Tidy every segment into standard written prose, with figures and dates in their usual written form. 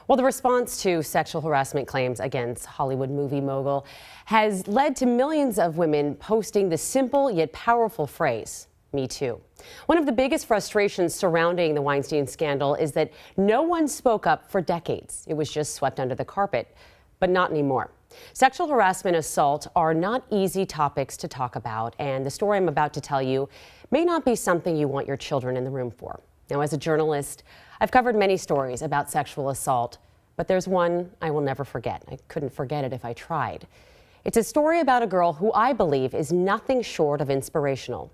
Well, the response to sexual harassment claims against Hollywood movie mogul has led to millions of women posting the simple yet powerful phrase, "Me too." One of the biggest frustrations surrounding the Weinstein scandal is that no one spoke up for decades. It was just swept under the carpet, but not anymore. Sexual harassment and assault are not easy topics to talk about, and the story I'm about to tell you may not be something you want your children in the room for. Now, as a journalist, I've covered many stories about sexual assault, but there's one I will never forget. I couldn't forget it if I tried. It's a story about a girl who I believe is nothing short of inspirational.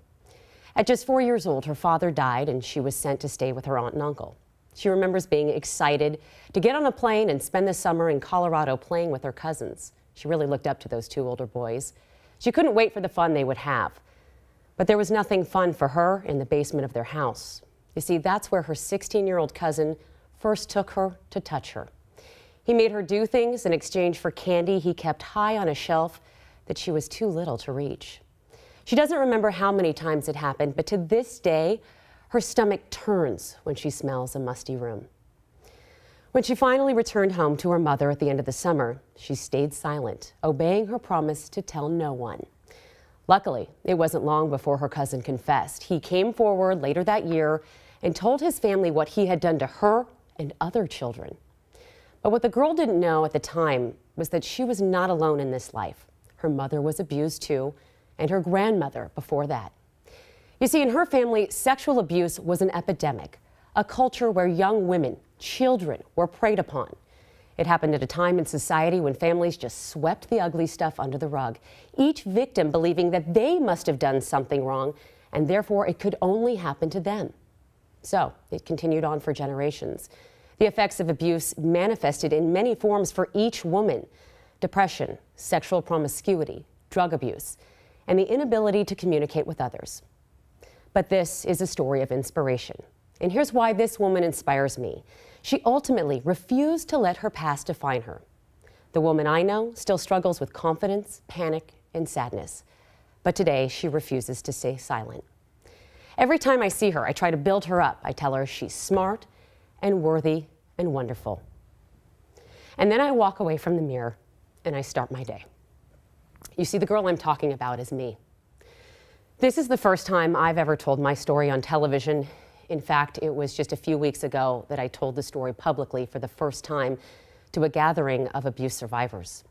At just 4 years old, her father died and she was sent to stay with her aunt and uncle. She remembers being excited to get on a plane and spend the summer in Colorado playing with her cousins. She really looked up to those two older boys. She couldn't wait for the fun they would have. But there was nothing fun for her in the basement of their house. You see, that's where her 16-year-old cousin first took her to touch her. He made her do things in exchange for candy he kept high on a shelf that she was too little to reach. She doesn't remember how many times it happened, but to this day, her stomach turns when she smells a musty room. When she finally returned home to her mother at the end of the summer, she stayed silent, obeying her promise to tell no one. Luckily, it wasn't long before her cousin confessed. He came forward later that year and told his family what he had done to her and other children. But what the girl didn't know at the time was that she was not alone in this life. Her mother was abused too, and her grandmother before that. You see, in her family, sexual abuse was an epidemic, a culture where young women, children, were preyed upon. It happened at a time in society when families just swept the ugly stuff under the rug, each victim believing that they must have done something wrong, and therefore it could only happen to them. So it continued on for generations. The effects of abuse manifested in many forms for each woman: depression, sexual promiscuity, drug abuse, and the inability to communicate with others. But this is a story of inspiration. And here's why this woman inspires me. She ultimately refused to let her past define her. The woman I know still struggles with confidence, panic, and sadness. But today, she refuses to stay silent. Every time I see her, I try to build her up. I tell her she's smart and worthy and wonderful. And then I walk away from the mirror and I start my day. You see, the girl I'm talking about is me. This is the first time I've ever told my story on television. In fact, it was just a few weeks ago that I told the story publicly for the first time to a gathering of abuse survivors.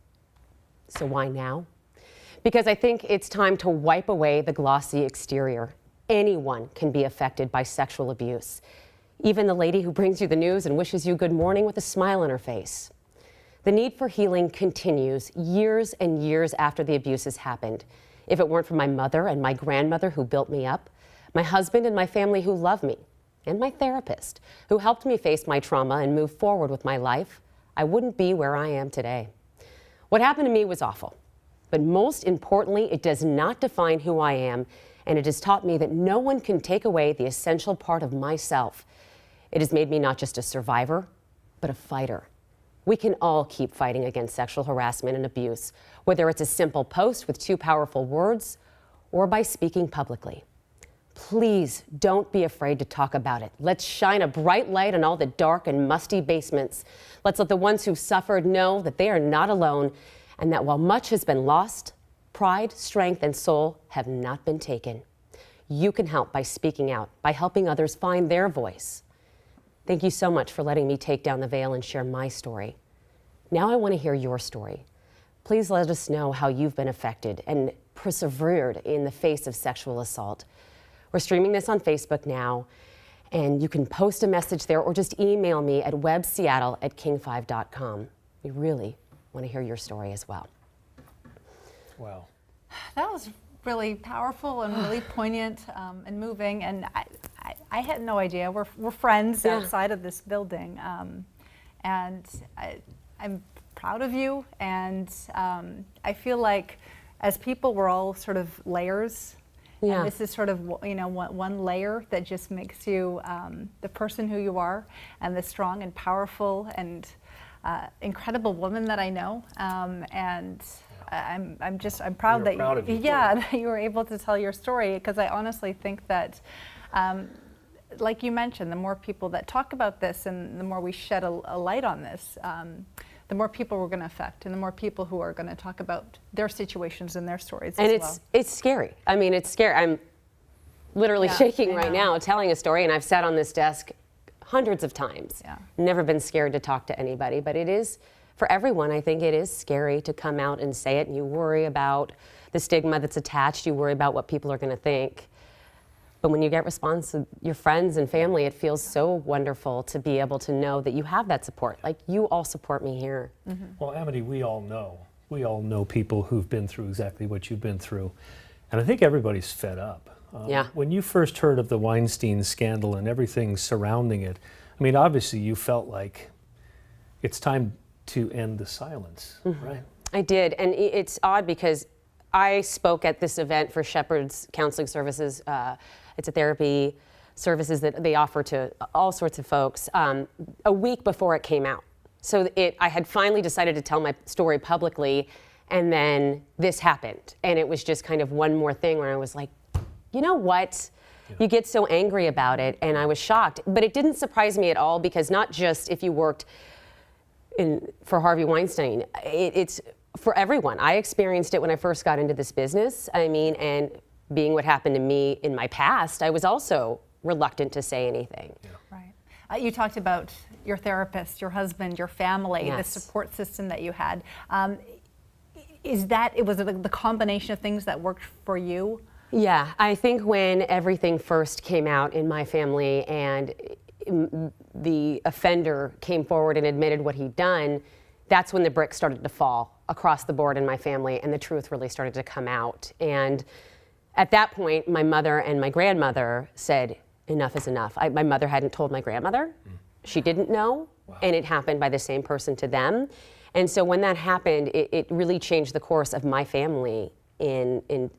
So why now? Because I think it's time to wipe away the glossy exterior. Anyone can be affected by sexual abuse. Even the lady who brings you the news and wishes you good morning with a smile on her face. The need for healing continues years and years after the abuse has happened. If it weren't for my mother and my grandmother who built me up, my husband and my family who love me, and my therapist who helped me face my trauma and move forward with my life, I wouldn't be where I am today. What happened to me was awful, but most importantly, it does not define who I am, and it has taught me that no one can take away the essential part of myself. It has made me not just a survivor, but a fighter. We can all keep fighting against sexual harassment and abuse, whether it's a simple post with 2 powerful words or by speaking publicly. Please don't be afraid to talk about it. Let's shine a bright light on all the dark and musty basements. Let's let the ones who suffered know that they are not alone, and that while much has been lost, pride, strength, and soul have not been taken. You can help by speaking out, by helping others find their voice. Thank you so much for letting me take down the veil and share my story. Now I want to hear your story. Please let us know how you've been affected and persevered in the face of sexual assault. We're streaming this on Facebook now, and you can post a message there or just email me at webseattle@king5.com. We really want to hear your story as well. Wow. That was really powerful and really poignant and moving, and I had no idea. We're friends outside of this building, and I'm proud of you, and I feel like as people we're all sort of layers. Yeah. And this is sort of, you know, one layer that just makes you the person who you are, and the strong and powerful and incredible woman that I know. And I'm proud that proud of you, that you were able to tell your story, because I honestly think that like you mentioned, the more people that talk about this and the more we shed a light on this, the more people we're going to affect and the more people who are going to talk about their situations and their stories And as well. it's scary. I mean, it's scary. I'm literally shaking right now telling a story, and I've sat on this desk hundreds of times. Yeah. Never been scared to talk to anybody, but it is, for everyone, I think it is scary to come out and say it, and you worry about the stigma that's attached, you worry about what people are going to think. But when you get response to your friends and family, it feels so wonderful to be able to know that you have that support. Like, you all support me here. Mm-hmm. Well, Amity, we all know people who've been through exactly what you've been through. And I think everybody's fed up. Yeah. When you first heard of the Weinstein scandal and everything surrounding it, I mean, obviously you felt like it's time to end the silence, right? I did, and it's odd because I spoke at this event for Shepherd's Counseling Services. It's a therapy services that they offer to all sorts of folks a week before it came out. So I had finally decided to tell my story publicly, and then this happened. And it was just kind of one more thing where I was like, you know what? Yeah. You get so angry about it, and I was shocked. But it didn't surprise me at all, because not just if you worked for Harvey Weinstein, it's for everyone. I experienced it when I first got into this business. I mean, and being what happened to me in my past, I was also reluctant to say anything. Yeah. Right. You talked about your therapist, your husband, your family, Yes. the support system that you had. Was it the combination of things that worked for you? Yeah, I think when everything first came out in my family and the offender came forward and admitted what he'd done, that's when the bricks started to fall across the board in my family, and the truth really started to come out. And at that point, my mother and my grandmother said, enough is enough. My mother hadn't told my grandmother. She didn't know, and it happened by the same person to them. And so when that happened, it really changed the course of my family in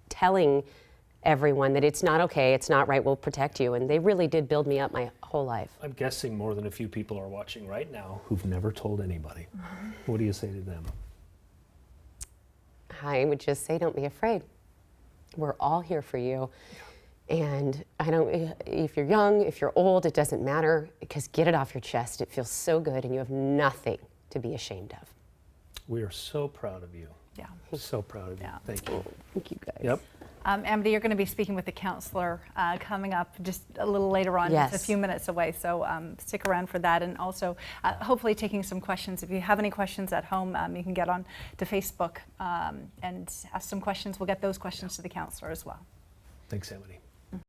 telling everyone that it's not okay, it's not right, we'll protect you. And they really did build me up my whole life. I'm guessing more than a few people are watching right now who've never told anybody. What do you say to them? I would just say, don't be afraid. We're all here for you. And if you're young, if you're old, it doesn't matter, because get it off your chest. It feels so good, and you have nothing to be ashamed of. We are so proud of you. Yeah. So proud of you. Yeah. Thank you. Thank you, guys. Yep. Amity, you're going to be speaking with the counselor coming up just a little later on, Yes. just a few minutes away. So stick around for that, and also hopefully taking some questions. If you have any questions at home, you can get on to Facebook and ask some questions. We'll get those questions to the counselor as well. Thanks, Amity.